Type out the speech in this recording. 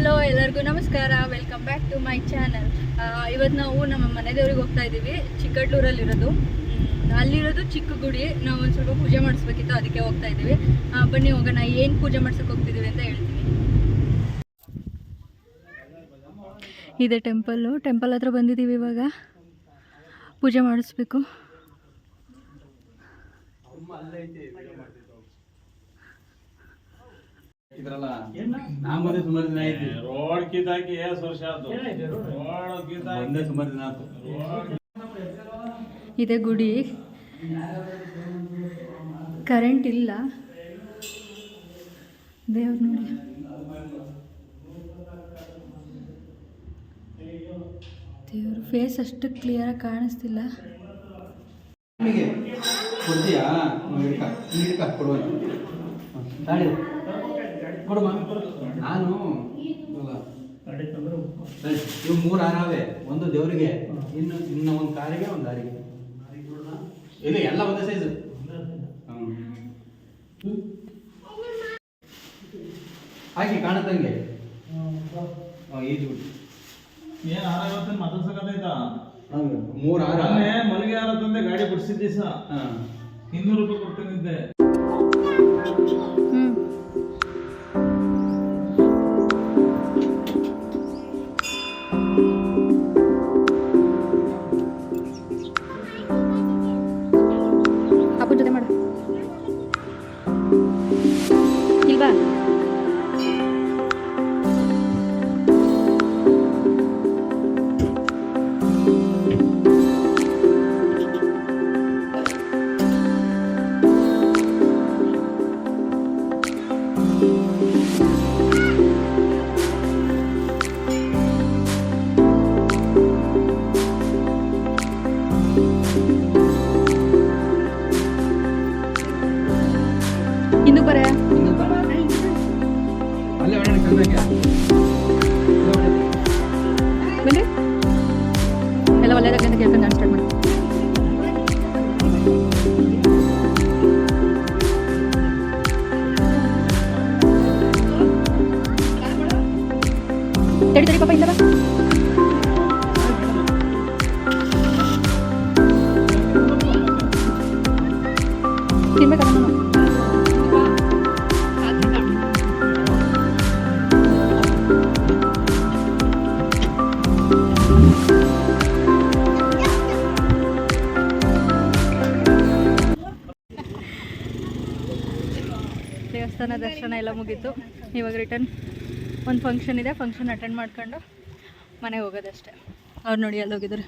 Hello ಎಲ್ಲರಿಗೂ ನಮಸ್ಕಾರ, welcome back to my channel. ಇವತ್ತು ನಾವು ನಮ್ಮ ಮನೆ ದೇವ್ರಿಗೆ ಹೋಗ್ತಾ ಇದ್ದೀವಿ. ಚಿಕ್ಕಡ್ಲೂರಲ್ಲಿರೋದು, ಅಲ್ಲಿರೋದು ಚಿಕ್ಕ ಗುಡಿ. ನಾವು ಒಂದು ಸ್ವಲ್ಪ ಪೂಜೆ ಮಾಡಿಸ್ಬೇಕಿತ್ತು, ಅದಕ್ಕೆ ಹೋಗ್ತಾ ಇದ್ದೀವಿ. ಬನ್ನಿ ಹೋಗೋಣ. ಏನು ಪೂಜೆ ಮಾಡ್ಸಕ್ಕೆ ಹೋಗ್ತಿದ್ದೀವಿ ಅಂತ ಹೇಳ್ತೀನಿ. ಇದೆ ಟೆಂಪಲ್ ಹತ್ರ ಬಂದಿದ್ದೀವಿ. ಇವಾಗ ಪೂಜೆ ಮಾಡಿಸ್ಬೇಕು. ಇದ್ರಲ್ಲ ನಾಮದೇ ಸುಮಾರು ದಿನ ಆಯ್ತು. ರೋಡ್ ಕಿತ್ತಾಕಿ ವರ್ಷ ಆಯ್ತು. ಒಂದೇ ಸುಮಾರು ದಿನ ಆಯ್ತು. ಇದೆ ಗುಡಿ. ಕರೆಂಟ್ ಇಲ್ಲ. ದೇವ್ರು ನೋಡಿ, ದೇವ್ರ ಫೇಸ್ ಅಷ್ಟು ಕ್ಲಿಯರಾಗಿ ಕಾಣಿಸ್ತಿಲ್ಲ. ಕೊಡ್ತೀಯಾ? ಕೊಡುವ ನಾನು ಇವು 3 ಹಾರವೇ. ಒಂದು ದೇವರಿಗೆ, ಇನ್ನು ಒಂದು ಕಾರಿಗೆ, ಒಂದು ದಾರಿಗೆ. ಇದು ಎಲ್ಲ ಒಂದೇ ಸೈಜು. ಹಾಕಿ ಕಾಣತ್ತಂಗೆ ಈಜು ಏನ್ ಹಾರ ಇವತ್ತು ಮಾತಾಡ್ಸಕತ್ತೈತ. 3 ಹಾರ ಮಲ್ಲಿಗೆ ಹಾರ ತಂದೆ ಗಾಡಿ ಬಿಡಿಸಿದ್ದೆ ಸಹ 200 ರೂಪಾಯಿ ಕೊಡ್ತೇನಿದ್ದೆ. ಅಪ್ಪನ ಜೊತೆ ಮಾಡು ಇಲ್ವಾ? ಇನ್ನು ಬರ ಅಲ್ಲೇ ಒಳ್ಳೆ ಕಲ್ಬೇಕ ಬನ್ನಿ. ಎಲ್ಲ ಒಳ್ಳೆಯದಾಗಂತ ಕೇಳ್ಕೊಂಡು ನಾನು ಸ್ಟಾರ್ಟ್ ಮಾಡಿ. ತಡಿ ಪಾಪ ಇಲ್ಲ ಬಾ. ತಿನ್ಬೇಕಲ್ಲ ನಾನು. ದೇವಸ್ಥಾನ ದರ್ಶನ ಎಲ್ಲ ಮುಗೀತು. ಇವಾಗ ರಿಟರ್ನ್ ಒಂದು ಫಂಕ್ಷನ್ ಇದೆ, ಫಂಕ್ಷನ್ ಅಟೆಂಡ್ ಮಾಡ್ಕೊಂಡು ಮನೆಗೆ ಹೋಗೋದಷ್ಟೇ. ಅವ್ರು ನೋಡಿ ಅಲ್ಲಿ ಹೋಗಿದ್ದಾರೆ.